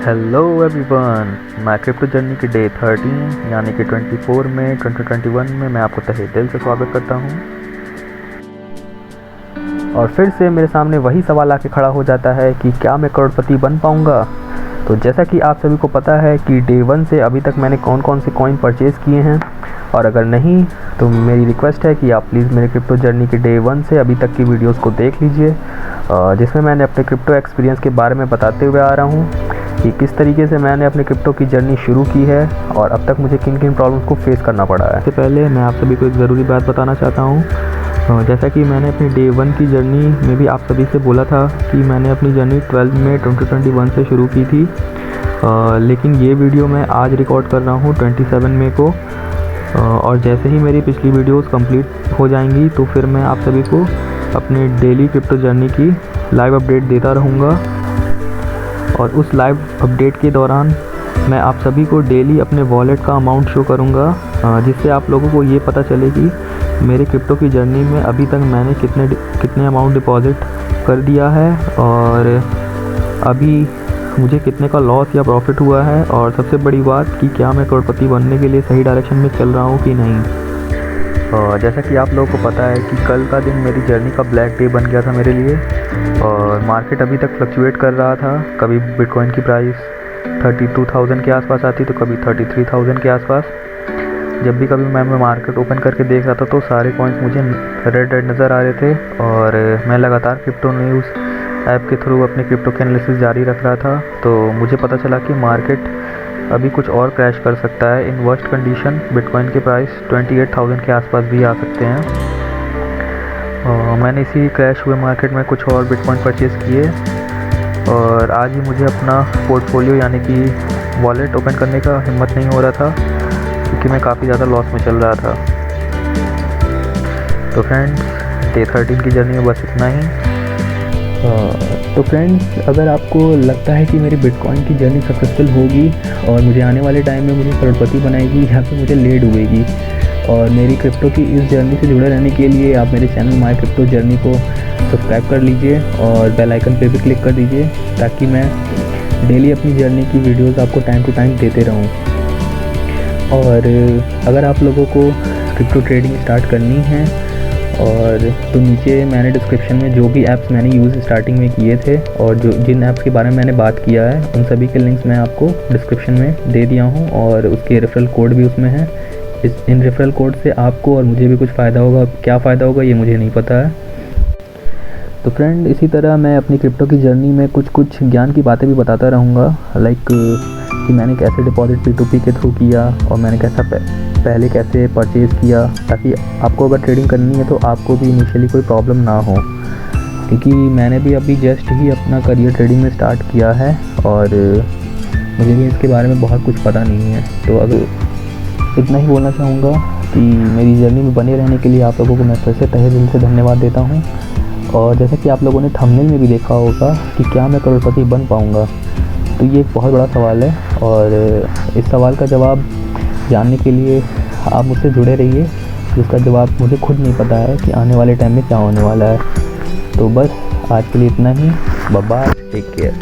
Hello everyone, मैं crypto journey के day 13 यानी कि 24 में 2021 में मैं आपको तहे दिल से स्वागत करता हूं। और फिर से मेरे सामने वही सवाल आके खड़ा हो जाता है कि क्या मैं करोड़पति बन पाऊंगा। तो जैसा कि आप सभी को पता है कि डे 1 से अभी तक मैंने कौन कौन से कॉइन परचेज़ किए हैं, और अगर नहीं तो मेरी रिक्वेस्ट है कि आप प्लीज़ मेरे क्रिप्टो जर्नी के डे 1 से अभी तक की वीडियोस को देख लीजिए, जिसमें मैंने अपने क्रिप्टो एक्सपीरियंस के बारे में बताते हुए आ रहा हूँ कि किस तरीके से मैंने अपने क्रिप्टो की जर्नी शुरू की है और अब तक मुझे किन किन प्रॉब्लम्स को फेस करना पड़ा है। इससे पहले मैं आप सभी को एक ज़रूरी बात बताना चाहता हूँ। जैसा कि मैंने अपनी डे 1 की जर्नी में भी आप सभी से बोला था कि मैंने अपनी जर्नी 12 मई 2021 से शुरू की थी, लेकिन ये वीडियो मैं आज रिकॉर्ड कर रहा हूँ 27 मई को। और जैसे ही मेरी पिछली वीडियोस कंप्लीट हो जाएंगी तो फिर मैं आप सभी को अपने डेली क्रिप्टो जर्नी की लाइव अपडेट देता रहूँगा। और उस लाइव अपडेट के दौरान मैं आप सभी को डेली अपने वॉलेट का अमाउंट शो करूँगा, जिससे आप लोगों को ये पता चले कि मेरे क्रिप्टो की जर्नी में अभी तक मैंने कितने अमाउंट डिपॉज़िट कर दिया है और अभी मुझे कितने का लॉस या प्रॉफिट हुआ है, और सबसे बड़ी बात कि क्या मैं करोड़पति बनने के लिए सही डायरेक्शन में चल रहा हूँ कि नहीं। जैसा कि आप लोगों को पता है कि कल का दिन मेरी जर्नी का ब्लैक डे बन गया था मेरे लिए, और मार्केट अभी तक फ्लक्चुएट कर रहा था। कभी बिटकॉइन की प्राइस 32,000 के आसपास आती तो कभी 33,000 के आसपास। जब भी कभी मैं मार्केट ओपन करके देख रहा था तो सारे कॉइन्स मुझे रेड नज़र आ रहे थे, और मैं लगातार क्रिप्टो न्यूज़ ऐप के थ्रू अपने क्रिप्टो के एनालिसिस जारी रख रहा था। तो मुझे पता चला कि मार्केट अभी कुछ और क्रैश कर सकता है। इन वर्स्ट कंडीशन बिटकॉइन के प्राइस 28,000 के आसपास भी आ सकते हैं। मैंने इसी क्रैश हुए मार्केट में कुछ और बिटकॉइन परचेज़ किए, और आज ही मुझे अपना पोर्टफोलियो यानी कि वॉलेट ओपन करने का हिम्मत नहीं हो रहा था, क्योंकि मैं काफ़ी ज़्यादा लॉस में चल रहा था। तो फ्रेंड्स, डे 13 की जर्नी में बस इतना ही। तो फ्रेंड्स, अगर आपको लगता है कि मेरी बिटकॉइन की जर्नी सक्सेसफुल होगी और मुझे आने वाले टाइम में मुझे करोड़पति बनाएगी या फिर मुझे ले डूबेगी, और मेरी क्रिप्टो की इस जर्नी से जुड़े रहने के लिए आप मेरे चैनल माय क्रिप्टो जर्नी को सब्सक्राइब कर लीजिए और बेल आइकन पे भी क्लिक कर दीजिए, ताकि मैं डेली अपनी जर्नी की वीडियोस आपको टाइम टू टाइम देते रहूं। और अगर आप लोगों को क्रिप्टो ट्रेडिंग स्टार्ट करनी है और तो नीचे मैंने डिस्क्रिप्शन में जो भी ऐप्स मैंने यूज़ स्टार्टिंग में किए थे और जिन ऐप्स के बारे में मैंने बात किया है उन सभी के लिंक्स मैं आपको डिस्क्रिप्शन में दे दिया हूँ, और उसके रेफरल कोड भी उसमें है। इन रेफरल कोड से आपको और मुझे भी कुछ फ़ायदा होगा। क्या फ़ायदा होगा ये मुझे नहीं पता है। तो फ्रेंड, इसी तरह मैं अपनी क्रिप्टो की जर्नी में कुछ ज्ञान की बातें भी बताता रहूँगा, लाइक कि मैंने कैसे डिपॉजिट P2P के थ्रू किया और मैंने पहले कैसे परचेज़ किया, ताकि आपको अगर ट्रेडिंग करनी है तो आपको भी इनिशियली कोई प्रॉब्लम ना हो, क्योंकि मैंने भी अभी जस्ट ही अपना करियर ट्रेडिंग में स्टार्ट किया है और मुझे भी इसके बारे में बहुत कुछ पता नहीं है। तो अगर इतना ही बोलना चाहूँगा कि मेरी जर्नी में बने रहने के लिए आप लोगों को मैं फिर से तहे दिल से धन्यवाद देता हूँ। और जैसा कि आप लोगों ने थंबनेल में भी देखा होगा कि क्या मैं करोड़पति बन पाऊँगा, तो ये एक बहुत बड़ा सवाल है, और इस सवाल का जवाब जानने के लिए आप मुझसे जुड़े रहिए, जिसका जवाब मुझे खुद नहीं पता है कि आने वाले टाइम में क्या होने वाला है। तो बस आज के लिए इतना ही। Bye bye, take care.